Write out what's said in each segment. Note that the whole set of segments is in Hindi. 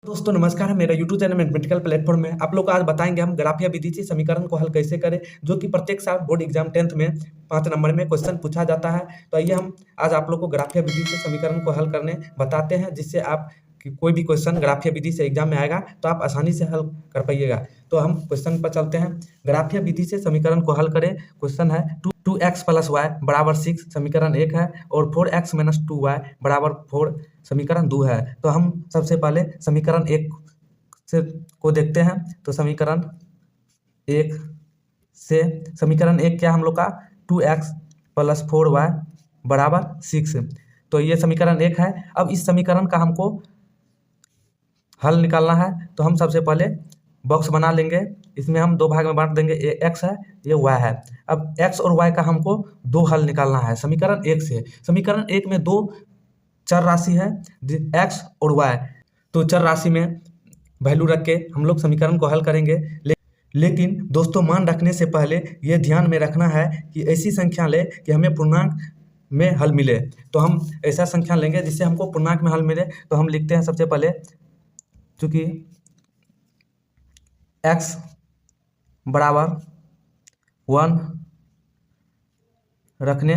दोस्तों नमस्कार। मेरा यूट्यूब चैनल मैथमेटिकल प्लेटफॉर्म में आप लोग को आज बताएंगे हम ग्राफिया विधि से समीकरण को हल कैसे करें, जो कि प्रत्येक साल बोर्ड एग्जाम 10th में 5 नंबर में क्वेश्चन पूछा जाता है। तो आइए हम आज आप लोग को ग्राफिया विधि से समीकरण को हल करने बताते हैं, जिससे आप कोई भी क्वेश्चन ग्राफिया विधि से एग्जाम में आएगा तो आप आसानी से हल कर पाइएगा। तो हम क्वेश्चन पर चलते हैं। ग्राफिया विधि से समीकरण को हल करें। क्वेश्चन है 2x + y = 6 समीकरण 1 है, और 4x - 2y = 4 समीकरण 2 है। तो हम सबसे पहले समीकरण 1 से को देखते हैं। तो समीकरण 1 से समीकरण 1 क्या हम लोग का 2x + 4y = 6। तो ये समीकरण 1 है। अब इस समीकरण का हमको हल निकालना है। तो हम सबसे पहले बॉक्स बना लेंगे। इसमें हम दो भाग में बांट देंगे, ये x है, ये y है। अब x और y का हमको दो हल निकालना है समीकरण 1 से। समीकरण 1 में दो चर राशि है, x और y। तो चर राशि में वैल्यू रख के हम लोग समीकरण को हल करेंगे। लेकिन दोस्तों मान रखने से पहले ये ध्यान में रखना है कि ऐसी संख्या ले कि हमें पूर्णांक में हल मिले। तो हम ऐसा संख्या लेंगे जिससे हमको पूर्णांक में हल मिले। तो हम लिखते हैं सबसे पहले, चूंकि x = 1 रखने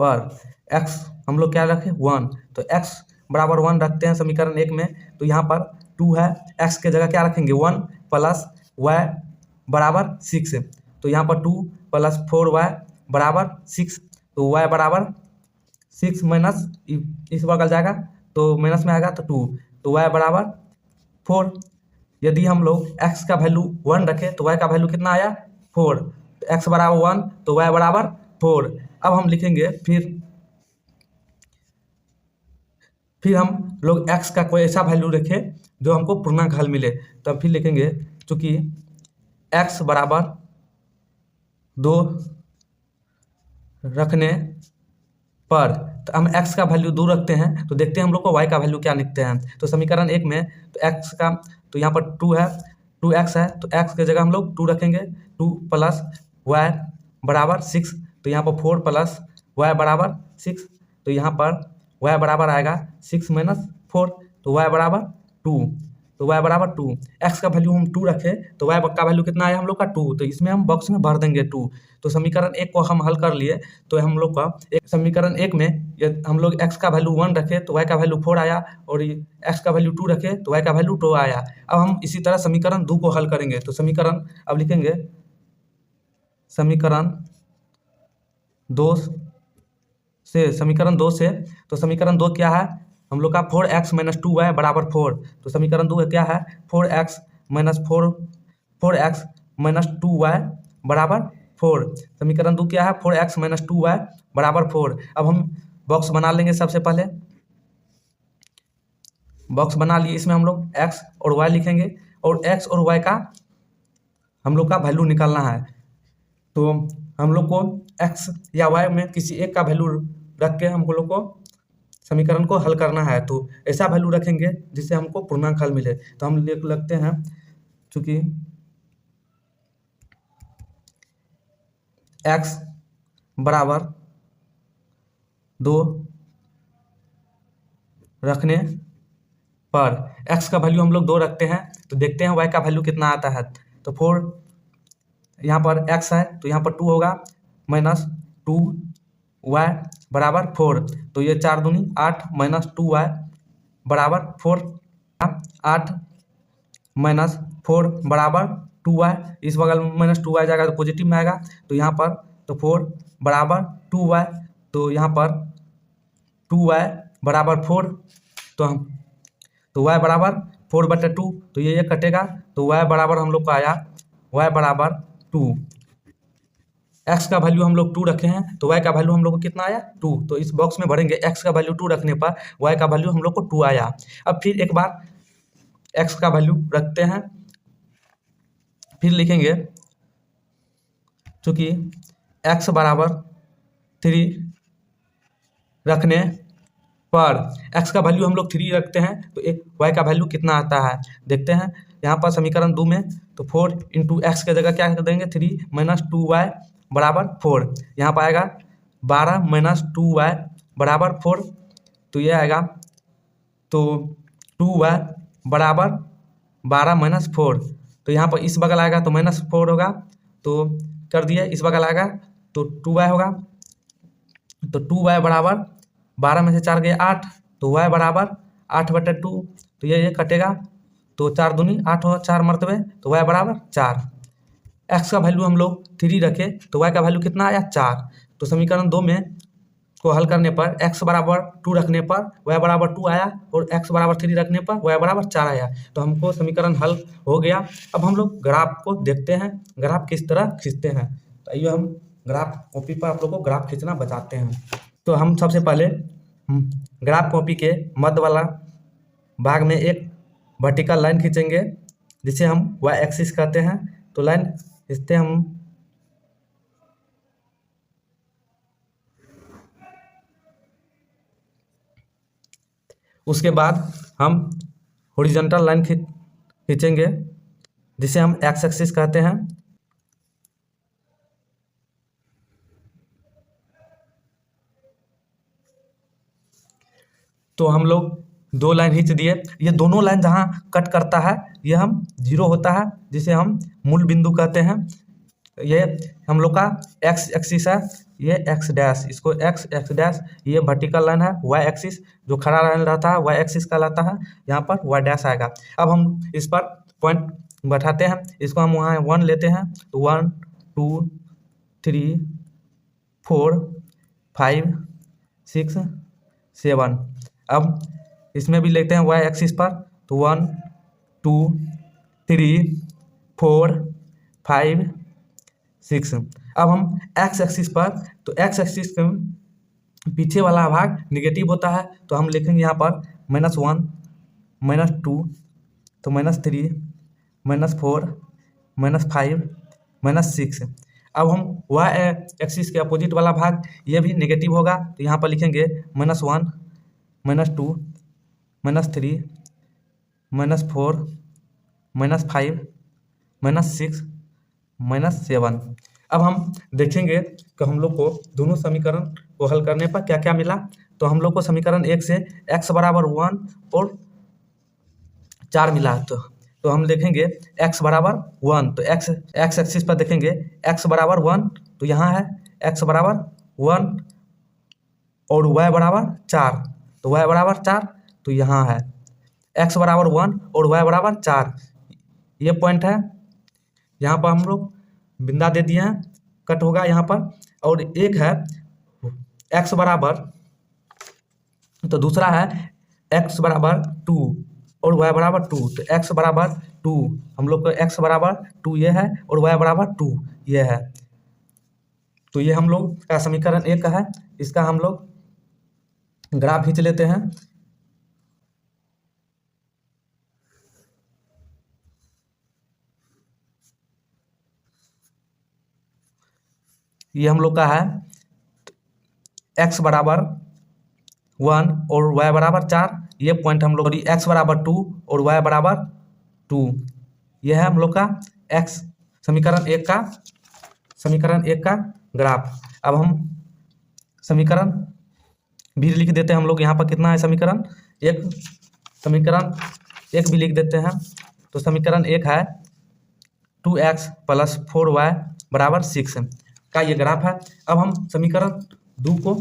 पर x हम लोग क्या रखें 1, तो x = 1 रखते हैं समीकरण 1 में। तो यहाँ पर 2 है, x के जगह क्या रखेंगे 1 + y = 6। तो यहाँ पर 2 + 4y = 6। तो y = 6 माइनस इस बगल जाएगा तो माइनस में आएगा तो 2, तो y = 4। यदि हम लोग x का वैल्यू 1 रखें तो y का वैल्यू कितना आया 4। तो x = 1 तो y = 4। अब हम लिखेंगे फिर हम लोग x का कोई ऐसा वैल्यू रखें जो हमको पूर्णांक हल मिले। तब फिर लिखेंगे, चूंकि x = 2 रखने पर, तो हम x का वैल्यू 2 रखते हैं। तो देखते हैं हम लोग को y का वैल्यू क्या लिखते हैं। तो समीकरण 1 में तो x का, तो यहाँ पर 2 है, 2x है, तो x के जगह हम लोग 2 रखेंगे। 2 + y = 6। तो यहाँ पर 4 + y = 6। तो यहाँ पर y बराबर आएगा 6 - 4, तो y = 2। तो y = 2। x का वैल्यू हम 2 रखें तो y का वैल्यू कितना आया हम लोग का 2। तो इसमें हम बॉक्स में भर देंगे 2। तो समीकरण 1 को हम हल कर लिए। तो हम लोग का एक समीकरण 1 में हम लोग x का वैल्यू 1 रखे तो y का वैल्यू 4 आया, और x का वैल्यू 2 रखे तो y का वैल्यू 2 आया। अब हम इसी तरह समीकरण 2 को हल करेंगे। तो समीकरण अब लिखेंगे, समीकरण 2 से तो समीकरण 2 क्या है हम लोग का 4x - 2y = 4। तो समीकरण 2 क्या है 4x - 2y = 4। समीकरण 2 क्या है 4x - 2y = 4। अब हम बॉक्स बना लेंगे। सबसे पहले बॉक्स बना लिए, इसमें हम लोग x और y लिखेंगे, और x और y का हम लोग का वैल्यू निकालना है। तो हम लोग को x या y में किसी एक का वैल्यू रख के हम लोग को समीकरण को हल करना है। तो ऐसा वैल्यू रखेंगे जिससे हमको पूर्णांक हल मिले। तो हम लगते हैं, चूंकि x = 2 रखने पर, x का वैल्यू हम लोग 2 रखते हैं। तो देखते हैं y का वैल्यू कितना आता है। तो 4 यहाँ पर x है तो यहाँ पर 2 होगा, -2y = 4। तो ये 4 दूनी 8 - 2y = 4। 8 - 4 = 2y। इस बगल में -2y जाएगा तो पॉजिटिव में आएगा। तो यहाँ पर तो 4 = 2y। तो यहाँ पर 2y = 4। तो y = 4/2। तो ये कटेगा तो y बराबर हम लोग का आया y = 2। x का वैल्यू हम लोग 2 रखे हैं तो y का वैल्यू हम लोग को कितना आया 2। तो इस बॉक्स में भरेंगे, x का वैल्यू 2 रखने पर y का वैल्यू हम लोग को 2 आया। अब फिर एक बार x का वैल्यू रखते हैं, फिर लिखेंगे, चूंकि x = 3 रखने पर, x का वैल्यू हम लोग 3 रखते हैं तो एक y का वैल्यू कितना आता है देखते हैं। यहाँ पर समीकरण 2 में तो 4 × x के जगह क्या कर देंगे 3 - 2y = 4। यहाँ पर आएगा 12 - 2y = 4। तो ये आएगा, तो 2y बराबर 12 माइनस 4। तो यहाँ पर इस बगल आएगा तो -4 होगा, तो कर दिए। इस बगल आएगा तो 2y होगा, तो 2y बराबर 12 में से 4 गए 8, तो y बराबर 8/2। तो ये कटेगा, तो 4 दूनी 8 हो, 4 मरतबे, तो y बराबर 4। x का वैल्यू हम लोग 3 रखे तो y का वैल्यू कितना आया 4। तो समीकरण 2 में को हल करने पर x बराबर 2 रखने पर y बराबर 2 आया, और x बराबर 3 रखने पर y बराबर 4 आया। तो हमको समीकरण हल हो गया। अब हम लोग ग्राफ को देखते हैं, ग्राफ किस तरह खींचते हैं। तो आइए हम ग्राफ कॉपी पर आप लोग को ग्राफ खींचना बताते हैं। तो हम सबसे पहले ग्राफ कॉपी के मध्य वाला भाग में एक वर्टिकल लाइन खींचेंगे, जिसे हम y एक्सिस कहते हैं। तो लाइन खींचते हम, उसके बाद हम हॉरिजॉन्टल लाइन खींचेंगे, जिसे हम एक्स एक्सिस कहते हैं। तो हम लोग 2 लाइन खींच दिए। ये दोनों लाइन जहाँ कट करता है ये हम 0 होता है, जिसे हम मूल बिंदु कहते हैं। ये हम लोग का एक्स एक्सिस है, ये एक्स डैश, इसको एक्स एक्स डैश, ये वर्टिकल लाइन है। वाई एक्सिस जो खड़ा लाइन रहता है वाई एक्सिस कहलाता है, यहाँ पर वाई डैश आएगा। अब हम इस पर पॉइंट बैठाते हैं, इसको हम वहाँ 1 लेते हैं, तो 1 2 3 4 5 6 7। अब इसमें भी लेते हैं वाई एक्सिस पर, तो 1 2 3 4 5 6। अब हम एक्स एक्सिस पर, तो एक्स एक्सिस के पीछे वाला भाग निगेटिव होता है, तो हम लिखेंगे यहाँ पर -1 -2, तो -3 -4 -5 -6। अब हम वाई एक्सिस के अपोजिट वाला भाग ये भी नेगेटिव होगा, तो यहाँ पर लिखेंगे -1 -2 -3 -4 -5 -6 -7। अब हम देखेंगे कि हम लोग को दोनों समीकरण को हल करने पर क्या क्या मिला। तो हम लोग को समीकरण 1 से x बराबर 1 और 4 मिला। तो हम देखेंगे x बराबर 1, तो x एक्सिस पर देखेंगे x बराबर 1, तो यहाँ है x बराबर 1 और y बराबर 4, तो y बराबर 4, तो यहाँ है x बराबर 1 और y बराबर 4। ये पॉइंट है, यहाँ पर हम लोग बिंदा दे दिए हैं, कट होगा यहाँ पर। और एक है x बराबर, तो दूसरा है x बराबर 2 और y बराबर 2, तो x बराबर 2, हम लोग को x बराबर 2 ये है और y बराबर 2 ये है। तो ये हम लोग का समीकरण 1 है, इसका हम लोग ग्राफ खींच लेते हैं। ये हम लोग का है x बराबर 1 और y बराबर 4, ये पॉइंट हम लोग, x बराबर 2 और y बराबर 2, ये है हम लोग का x समीकरण 1 का ग्राफ। अब हम समीकरण भी लिख देते हैं हम लोग, यहाँ पर कितना है समीकरण 1 भी लिख देते हैं। तो समीकरण 1 है 2x + 4y बराबर 6 का ये ग्राफ है। अब हम समीकरण 2 को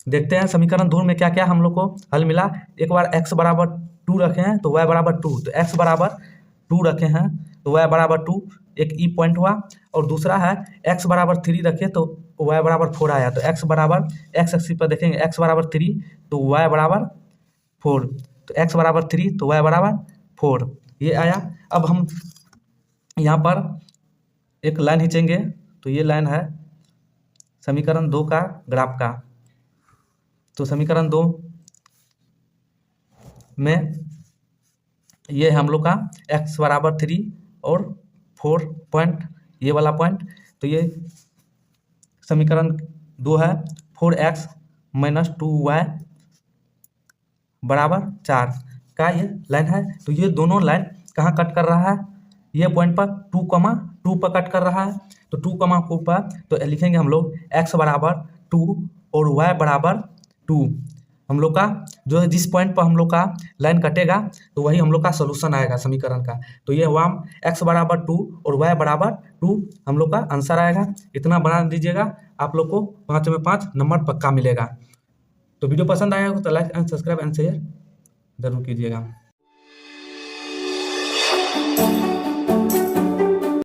देखते हैं। समीकरण 2 में क्या क्या हम लोग को हल मिला। एक बार x बराबर 2 रखे हैं तो y बराबर 2, तो x बराबर 2 रखे हैं तो y बराबर 2, एक ई पॉइंट हुआ। और दूसरा है x बराबर 3 रखे तो y बराबर 4 आया, तो x बराबर x एक्सिस पर देखेंगे x बराबर 3 तो y बराबर 4, तो x बराबर 3 तो y बराबर 4 ये आया। अब हम यहाँ पर एक लाइन खींचेंगे, तो ये लाइन है समीकरण 2 का ग्राफ का। तो समीकरण 2 में ये हम लोग का x बराबर 3 और 4 पॉइंट, ये वाला पॉइंट, तो ये समीकरण 2 है 4x - 2y बराबर 4 का ये लाइन है। तो ये दोनों लाइन कहाँ कट कर रहा है, ये पॉइंट पर 2, 2 पर कट कर रहा है। तो 2, 2 पर तो लिखेंगे हम लोग x बराबर 2 और y बराबर 2, हम लोग का जो है जिस पॉइंट पर हम लोग का लाइन कटेगा तो वही हम लोग का सोल्यूशन आएगा समीकरण का। तो ये हुआ x बराबर 2 और y बराबर 2 हम लोग का आंसर आएगा। इतना बना दीजिएगा, आप लोग को 5 में 5 नंबर पक्का मिलेगा। तो वीडियो पसंद आया हो तो like and subscribe and share जरूर कीजिएगा।